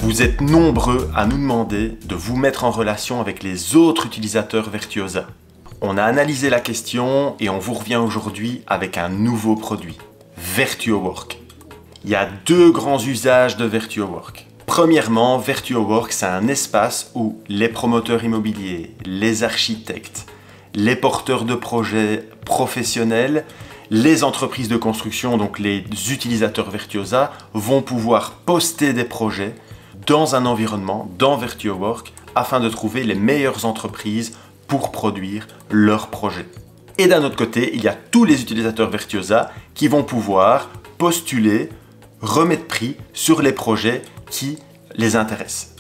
Vous êtes nombreux à nous demander de vous mettre en relation avec les autres utilisateurs Virtuosa. On a analysé la question et on vous revient aujourd'hui avec un nouveau produit, VirtuoWork. Il y a deux grands usages de VirtuoWork. Premièrement, VirtuoWork, c'est un espace où les promoteurs immobiliers, les architectes, les porteurs de projets professionnels, les entreprises de construction, donc les utilisateurs Virtuosa, vont pouvoir poster des projets dans un environnement, dans VirtuoWork, afin de trouver les meilleures entreprises pour produire leurs projets. Et d'un autre côté, il y a tous les utilisateurs Virtuosa qui vont pouvoir postuler, remettre prix sur les projets qui les intéressent.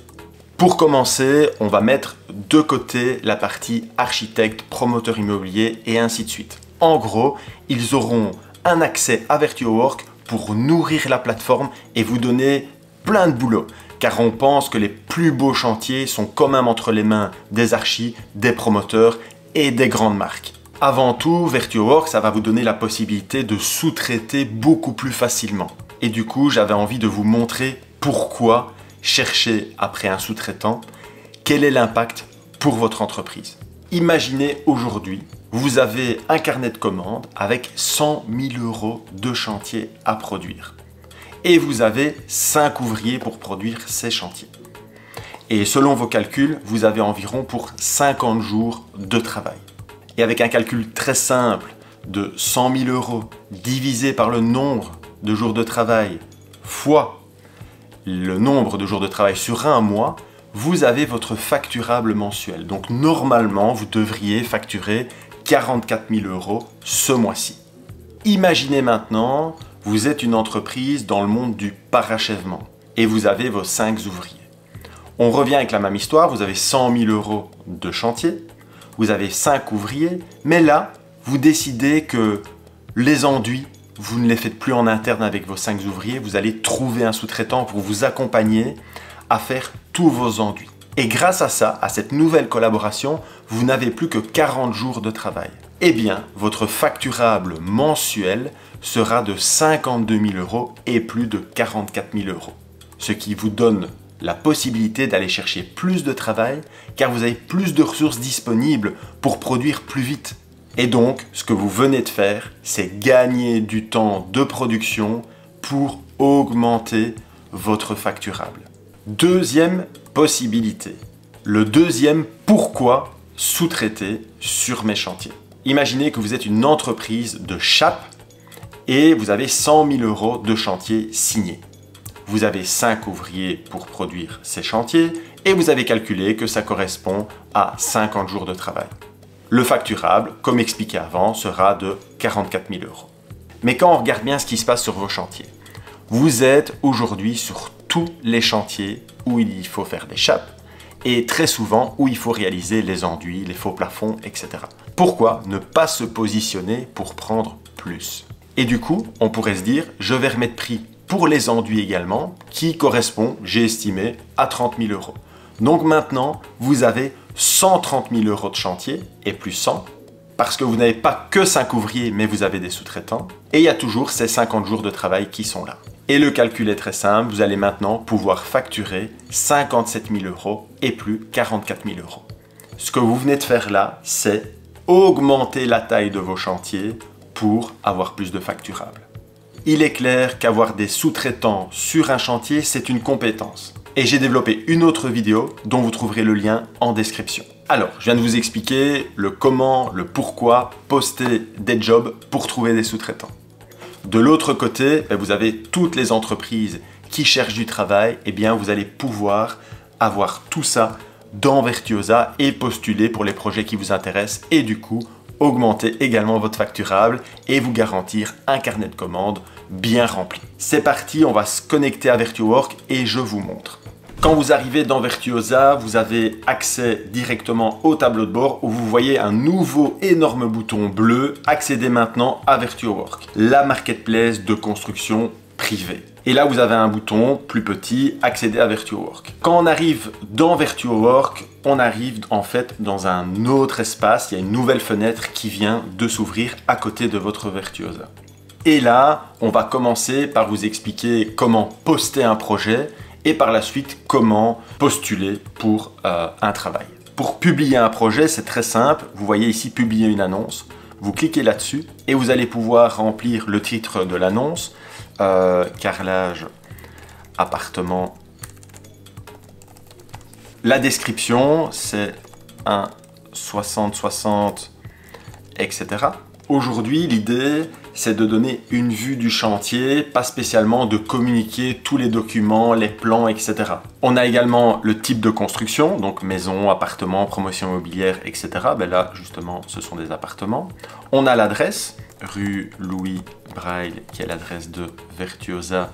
Pour commencer, on va mettre de côté la partie architecte, promoteur immobilier et ainsi de suite. En gros, ils auront un accès à VirtuoWork pour nourrir la plateforme et vous donner plein de boulot. Car on pense que les plus beaux chantiers sont quand même entre les mains des archis, des promoteurs et des grandes marques. Avant tout, VirtuoWork, ça va vous donner la possibilité de sous-traiter beaucoup plus facilement. Et du coup, j'avais envie de vous montrer pourquoi chercher après un sous-traitant, quel est l'impact pour votre entreprise. Imaginez aujourd'hui, vous avez un carnet de commandes avec 100 000 € de chantier à produire. Et vous avez 5 ouvriers pour produire ces chantiers. Et selon vos calculs, vous avez environ pour 50 jours de travail. Et avec un calcul très simple de 100 000 € divisé par le nombre de jours de travail fois le nombre de jours de travail sur un mois, vous avez votre facturable mensuel. Donc normalement, vous devriez facturer 44 000 € ce mois-ci. Imaginez maintenant, vous êtes une entreprise dans le monde du parachèvement et vous avez vos 5 ouvriers. On revient avec la même histoire, vous avez 100 000 € de chantier, vous avez 5 ouvriers, mais là, vous décidez que les enduits, vous ne les faites plus en interne avec vos 5 ouvriers, vous allez trouver un sous-traitant pour vous accompagner à faire tous vos enduits. Et grâce à ça, à cette nouvelle collaboration, vous n'avez plus que 40 jours de travail. Eh bien, votre facturable mensuel sera de 52 000 € et plus de 44 000 €. Ce qui vous donne la possibilité d'aller chercher plus de travail car vous avez plus de ressources disponibles pour produire plus vite. Et donc, ce que vous venez de faire, c'est gagner du temps de production pour augmenter votre facturable. Deuxième possibilité. Le deuxième pourquoi sous-traiter sur mes chantiers. Imaginez que vous êtes une entreprise de chape et vous avez 100 000 € de chantier signé. Vous avez 5 ouvriers pour produire ces chantiers et vous avez calculé que ça correspond à 50 jours de travail. Le facturable, comme expliqué avant, sera de 44 000 €. Mais quand on regarde bien ce qui se passe sur vos chantiers, vous êtes aujourd'hui sur tous les chantiers où il faut faire des chapes et très souvent où il faut réaliser les enduits, les faux plafonds, etc. Pourquoi ne pas se positionner pour prendre plus? Et du coup, on pourrait se dire, je vais remettre prix pour les enduits également, qui correspond, j'ai estimé, à 30 000 €. Donc maintenant, vous avez 130 000 € de chantier, et plus 100, parce que vous n'avez pas que 5 ouvriers, mais vous avez des sous-traitants, et il y a toujours ces 50 jours de travail qui sont là. Et le calcul est très simple, vous allez maintenant pouvoir facturer 57 000 € et plus 44 000 €. Ce que vous venez de faire là, c'est augmenter la taille de vos chantiers pour avoir plus de facturables. Il est clair qu'avoir des sous-traitants sur un chantier, c'est une compétence. Et j'ai développé une autre vidéo dont vous trouverez le lien en description. Alors, je viens de vous expliquer le comment, le pourquoi poster des jobs pour trouver des sous-traitants. De l'autre côté, vous avez toutes les entreprises qui cherchent du travail, et bien vous allez pouvoir avoir tout ça dans Virtuosa et postuler pour les projets qui vous intéressent et du coup, augmenter également votre facturable et vous garantir un carnet de commandes bien rempli. C'est parti, on va se connecter à VirtuoWork et je vous montre. Quand vous arrivez dans Virtuosa, vous avez accès directement au tableau de bord où vous voyez un nouveau énorme bouton bleu « Accéder maintenant à VirtuoWork », la marketplace de construction privée. Et là, vous avez un bouton plus petit « Accéder à VirtuoWork ». Quand on arrive dans VirtuoWork, on arrive en fait dans un autre espace. Il y a une nouvelle fenêtre qui vient de s'ouvrir à côté de votre Virtuosa. Et là, on va commencer par vous expliquer comment poster un projet et par la suite comment postuler pour un travail. Pour publier un projet, c'est très simple. Vous voyez ici publier une annonce. Vous cliquez là-dessus et vous allez pouvoir remplir le titre de l'annonce. Carrelage, appartement. La description, c'est un 60-60, etc. Aujourd'hui, l'idée, c'est de donner une vue du chantier, pas spécialement de communiquer tous les documents, les plans, etc. On a également le type de construction, donc maison, appartement, promotion immobilière, etc. Ben là, justement, ce sont des appartements. On a l'adresse, rue Louis Braille, qui est l'adresse de Vertuosa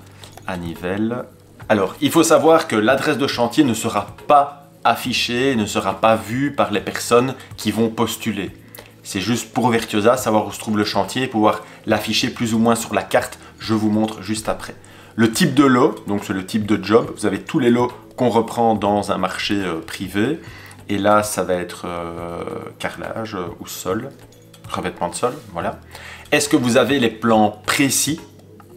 à Nivelles. Alors, il faut savoir que l'adresse de chantier ne sera pas affichée, ne sera pas vue par les personnes qui vont postuler. C'est juste pour Vertuosa, savoir où se trouve le chantier et pouvoir l'afficher plus ou moins sur la carte. Je vous montre juste après. Le type de lot, donc c'est le type de job. Vous avez tous les lots qu'on reprend dans un marché privé. Et là, ça va être carrelage ou sol, revêtement de sol, voilà. Est-ce que vous avez les plans précis?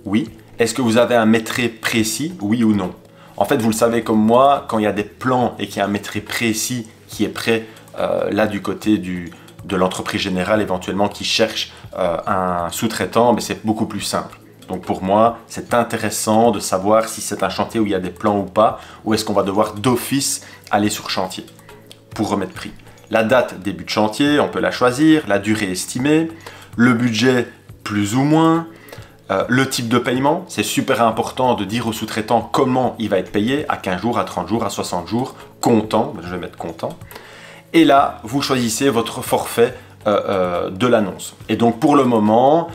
Oui. Est-ce que vous avez un métré précis? Oui ou non? En fait, vous le savez comme moi, quand il y a des plans et qu'il y a un métré précis qui est prêt, là du côté de l'entreprise générale éventuellement qui cherche un sous-traitant, mais c'est beaucoup plus simple. Donc pour moi, c'est intéressant de savoir si c'est un chantier où il y a des plans ou pas, ou est-ce qu'on va devoir d'office aller sur chantier pour remettre prix. La date début de chantier, on peut la choisir, la durée estimée, le budget plus ou moins, le type de paiement. C'est super important de dire au sous-traitant comment il va être payé, à 15 jours, à 30 jours, à 60 jours, comptant, je vais mettre comptant. Et là, vous choisissez votre forfait de l'annonce. Et donc pour le moment,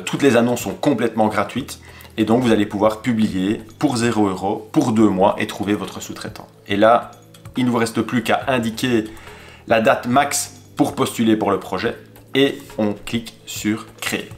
toutes les annonces sont complètement gratuites. Et donc vous allez pouvoir publier pour 0 € pour 2 mois et trouver votre sous-traitant. Et là, il ne vous reste plus qu'à indiquer la date max pour postuler pour le projet. Et on clique sur créer.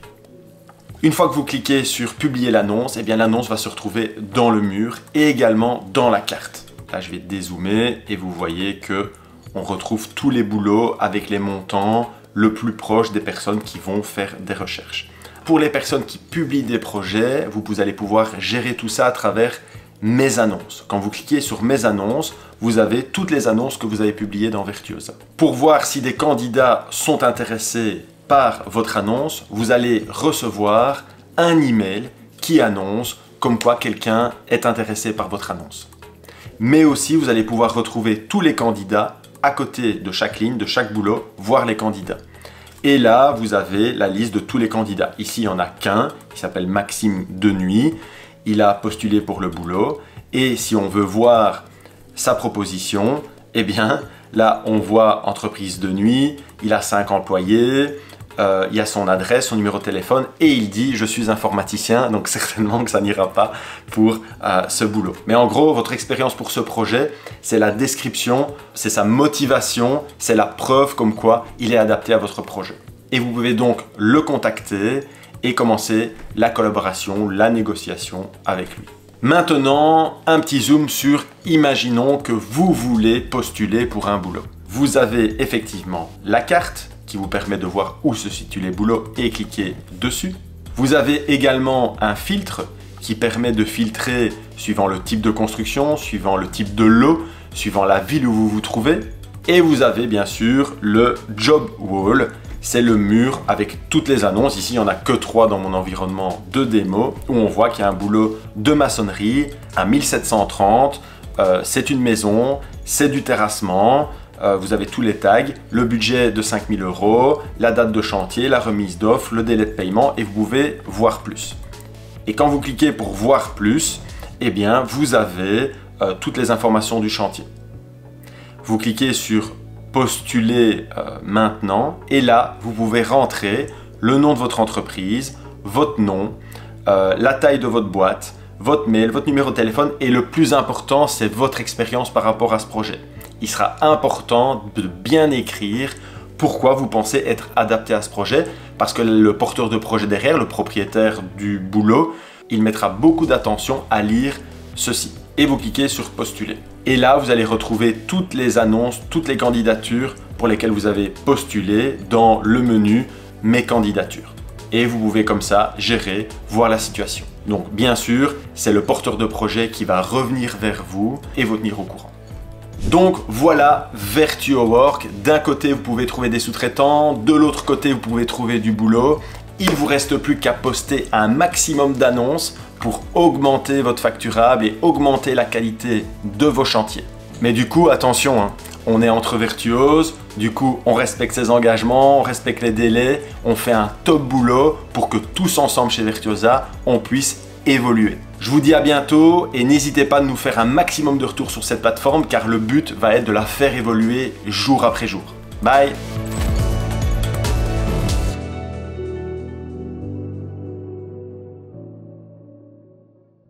Une fois que vous cliquez sur publier l'annonce, eh bien l'annonce va se retrouver dans le mur et également dans la carte. Là, je vais dézoomer et vous voyez que on retrouve tous les boulots avec les montants le plus proche des personnes qui vont faire des recherches. Pour les personnes qui publient des projets, vous allez pouvoir gérer tout ça à travers mes annonces. Quand vous cliquez sur mes annonces, vous avez toutes les annonces que vous avez publiées dans Vertuosa. Pour voir si des candidats sont intéressés par votre annonce, vous allez recevoir un email qui annonce comme quoi quelqu'un est intéressé par votre annonce. Mais aussi, vous allez pouvoir retrouver tous les candidats à côté de chaque ligne, de chaque boulot, voir les candidats. Et là, vous avez la liste de tous les candidats. Ici, il n'y en a qu'un, qui s'appelle Maxime Denuy. Il a postulé pour le boulot. Et si on veut voir sa proposition, eh bien, là, on voit entreprise de nuit, il a 5 employés, il y a son adresse, son numéro de téléphone et il dit « je suis informaticien », donc certainement que ça n'ira pas pour ce boulot. Mais en gros, votre expérience pour ce projet, c'est la description, c'est sa motivation, c'est la preuve comme quoi il est adapté à votre projet. Et vous pouvez donc le contacter et commencer la collaboration, la négociation avec lui. Maintenant, un petit zoom sur « imaginons que vous voulez postuler pour un boulot ». Vous avez effectivement la carte qui vous permet de voir où se situent les boulots et cliquer dessus. Vous avez également un filtre qui permet de filtrer suivant le type de construction, suivant le type de lot, suivant la ville où vous vous trouvez. Et vous avez bien sûr le Job Wall, c'est le mur avec toutes les annonces. Ici, il n'y en a que 3 dans mon environnement de démo où on voit qu'il y a un boulot de maçonnerie à 1730. C'est une maison, c'est du terrassement. Vous avez tous les tags, le budget de 5 000 €, la date de chantier, la remise d'offre, le délai de paiement et vous pouvez voir plus. Et quand vous cliquez pour voir plus, eh bien vous avez toutes les informations du chantier. Vous cliquez sur postuler maintenant et là vous pouvez rentrer le nom de votre entreprise, votre nom, la taille de votre boîte, votre mail, votre numéro de téléphone et le plus important c'est votre expérience par rapport à ce projet. Il sera important de bien écrire pourquoi vous pensez être adapté à ce projet parce que le porteur de projet derrière, le propriétaire du boulot, il mettra beaucoup d'attention à lire ceci. Et vous cliquez sur postuler. Et là, vous allez retrouver toutes les annonces, toutes les candidatures pour lesquelles vous avez postulé dans le menu Mes candidatures. Et vous pouvez comme ça gérer, voir la situation. Donc bien sûr, c'est le porteur de projet qui va revenir vers vous et vous tenir au courant. Donc voilà VertuoWork. D'un côté, vous pouvez trouver des sous-traitants, de l'autre côté, vous pouvez trouver du boulot. Il ne vous reste plus qu'à poster un maximum d'annonces pour augmenter votre facturable et augmenter la qualité de vos chantiers. Mais du coup, attention, hein, on est entre virtuoses, du coup, on respecte ses engagements, on respecte les délais, on fait un top boulot pour que tous ensemble chez Virtuosa, on puisse évoluer. Je vous dis à bientôt et n'hésitez pas à nous faire un maximum de retours sur cette plateforme car le but va être de la faire évoluer jour après jour. Bye!